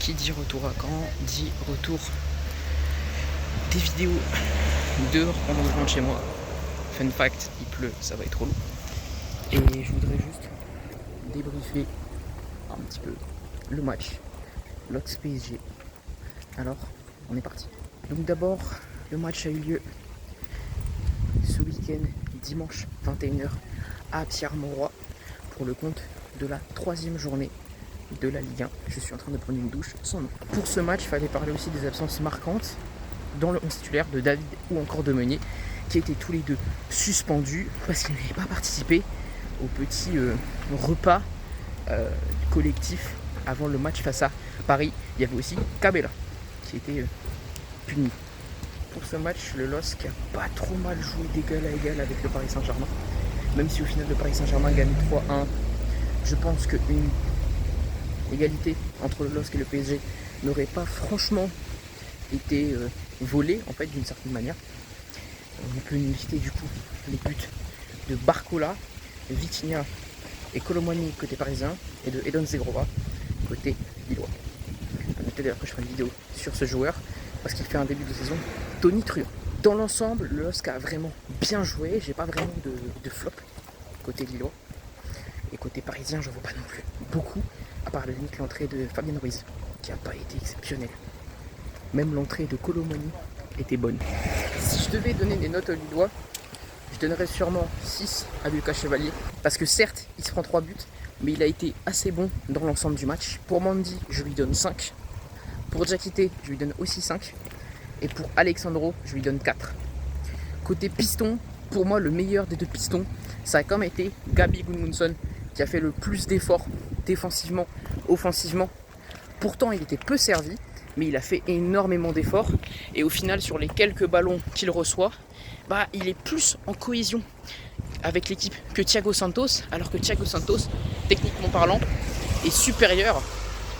Qui dit retour à Caen dit retour des vidéos dehors pendant que je rentre chez moi. Fun fact, il pleut, ça va être relou. Et je voudrais juste débriefer un petit peu le match Lotz PSG. Alors, on est parti. Donc d'abord, le match a eu lieu ce week-end, dimanche 21h à Pierre-Mauroy pour le compte de la 3e journée de la Ligue 1. Je suis en train de prendre une douche sans nom. Pour ce match, il fallait parler aussi des absences marquantes dans le 11 titulaire de David ou encore de Meunier, qui étaient tous les deux suspendus parce qu'ils n'avaient pas participé au petit repas collectif avant le match face à Paris. Il y avait aussi Cabella qui était puni. Pour ce match, le LOSC a pas trop mal joué d'égal à égal avec le Paris Saint-Germain. Même si au final le Paris Saint-Germain gagne 3-1, je pense qu'une égalité entre le LOSC et le PSG n'aurait pas franchement été volée en fait d'une certaine manière. On peut citer du coup les buts de Barcola, Vitinha et Colomani côté parisien et de Edon Zegrova côté lillois. Notez d'ailleurs que je ferai une vidéo sur ce joueur parce qu'il fait un début de saison tonitruant. Dans l'ensemble, le LOSC a vraiment bien joué, j'ai pas vraiment de flop côté lillois. Et côté parisien, je vois pas non plus beaucoup, à part la limite l'entrée de Fabien Ruiz, qui n'a pas été exceptionnelle. Même l'entrée de Colomani était bonne. Si je devais donner des notes aux Lillois, je donnerais sûrement 6 à Lucas Chevalier. Parce que certes, il se prend 3 buts, mais il a été assez bon dans l'ensemble du match. Pour Mandy, je lui donne 5. Pour Diakité, je lui donne aussi 5. Et pour Alexandro, je lui donne 4. Côté piston, pour moi, le meilleur des deux pistons, ça a quand même été Gabi Gudmundsson, qui a fait le plus d'efforts défensivement, offensivement. Pourtant, il était peu servi, mais il a fait énormément d'efforts. Et au final, sur les quelques ballons qu'il reçoit, il est plus en cohésion avec l'équipe que Thiago Santos, alors que Thiago Santos, techniquement parlant, est supérieur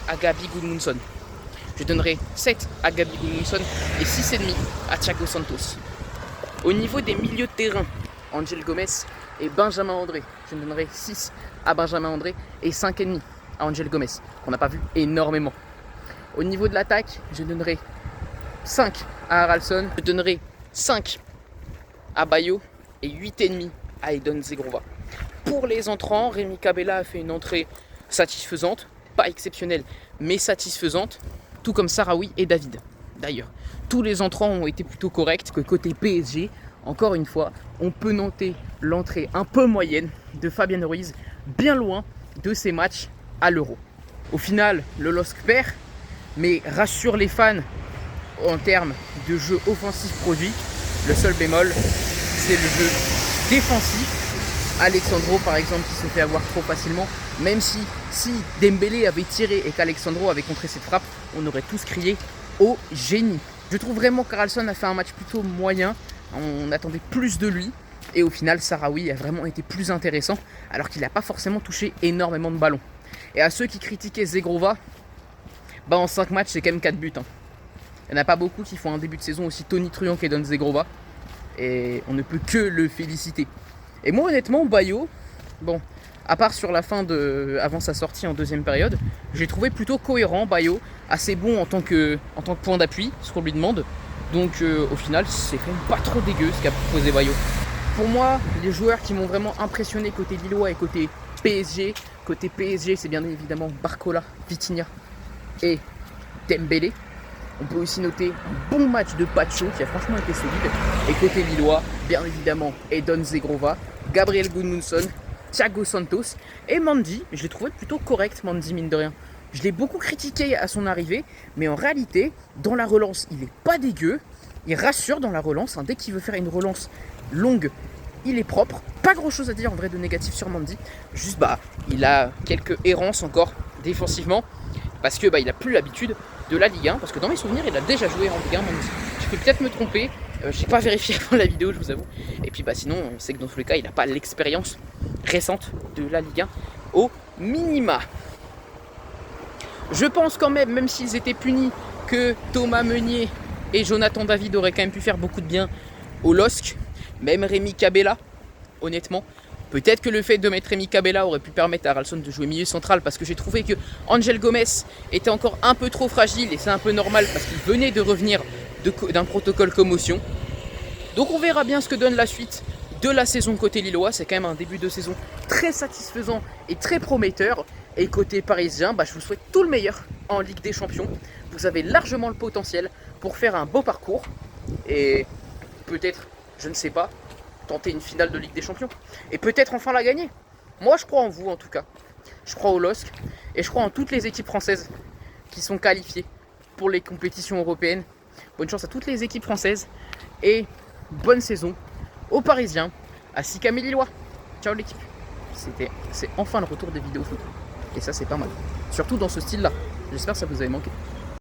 à Gabi Gudmundsson. Je donnerai 7 à Gabi Gudmundsson et 6,5 à Thiago Santos. Au niveau des milieux de terrain, Angel Gomez et Benjamin André, je donnerai 6 à Benjamin André et 5,5 à Angel Gomez, qu'on n'a pas vu énormément. Au niveau de l'attaque, je donnerai 5 à Haralson, je donnerai 5 à Bayo et 8,5 à Edon Zegrova. Pour les entrants, Rémi Cabella a fait une entrée satisfaisante, pas exceptionnelle, mais satisfaisante, tout comme Sarawi et David. D'ailleurs, tous les entrants ont été plutôt corrects. Que côté PSG, encore une fois, on peut noter l'entrée un peu moyenne de Fabien Ruiz, bien loin de ses matchs à l'Euro. Au final, le LOSC perd, mais rassure les fans en termes de jeu offensif produit. Le seul bémol, c'est le jeu défensif. Alexandro par exemple qui se fait avoir trop facilement, même si Dembélé avait tiré et qu'Alexandro avait contré cette frappe, on aurait tous crié au génie. Je trouve vraiment qu'Haralson a fait un match plutôt moyen, on attendait plus de lui et au final Sarawi a vraiment été plus intéressant alors qu'il n'a pas forcément touché énormément de ballons. Et à ceux qui critiquaient Zegrova, en 5 matchs c'est quand même 4 buts. Il n'y en a pas beaucoup qui font un début de saison aussi tonitruant qu'Edon Zegrova et on ne peut que le féliciter. Et moi honnêtement Bayo, à part sur la fin avant sa sortie en deuxième période, j'ai trouvé plutôt cohérent Bayo, assez bon en tant que point d'appui, ce qu'on lui demande. Donc au final c'est quand même pas trop dégueu ce qu'a proposé Bayo. Pour moi, les joueurs qui m'ont vraiment impressionné côté Lillois et côté PSG, c'est bien évidemment Barcola, Vitinha et Dembélé. On peut aussi noter un bon match de Pacho qui a franchement été solide. Et côté Lillois, bien évidemment Edon Zegrova, Gabriel Gudmundsson, Thiago Santos et Mandy. Je l'ai trouvé plutôt correct, Mandy, mine de rien. Je l'ai beaucoup critiqué à son arrivée, mais en réalité, dans la relance, il est pas dégueu. Il rassure dans la relance. Dès qu'il veut faire une relance longue, il est propre. Pas grand chose à dire en vrai de négatif sur Mandy. Juste, il a quelques errances encore défensivement. Parce que il n'a plus l'habitude de la Ligue 1. Parce que dans mes souvenirs, il a déjà joué en Ligue 1, Mandy. Je peux peut-être me tromper. Je n'ai pas vérifié avant la vidéo, je vous avoue. Et puis sinon, on sait que dans tous les cas, il n'a pas l'expérience récente de la Ligue 1 au minima. Je pense quand même s'ils étaient punis, que Thomas Meunier et Jonathan David auraient quand même pu faire beaucoup de bien au LOSC. Même Rémi Cabella, honnêtement, Peut-être que le fait de mettre Rémi Cabella aurait pu permettre à Ralston de jouer milieu central parce que j'ai trouvé que Angel Gomez était encore un peu trop fragile et c'est un peu normal parce qu'il venait de revenir d'un protocole commotion. Donc on verra bien ce que donne la suite de la saison côté lillois. C'est quand même un début de saison très satisfaisant et très prometteur. Et côté parisien, je vous souhaite tout le meilleur en Ligue des Champions. Vous avez largement le potentiel pour faire un beau parcours et peut-être, je ne sais pas, tenter une finale de Ligue des Champions et peut-être enfin la gagner. Moi je crois en vous en tout cas, je crois au LOSC et je crois en toutes les équipes françaises qui sont qualifiées pour les compétitions européennes. Bonne chance à toutes les équipes françaises et bonne saison aux Parisiens ainsi qu'à mes Lillois. Ciao l'équipe. C'est enfin le retour des vidéos foot et ça c'est pas mal, surtout dans ce style là. J'espère que ça vous avait manqué.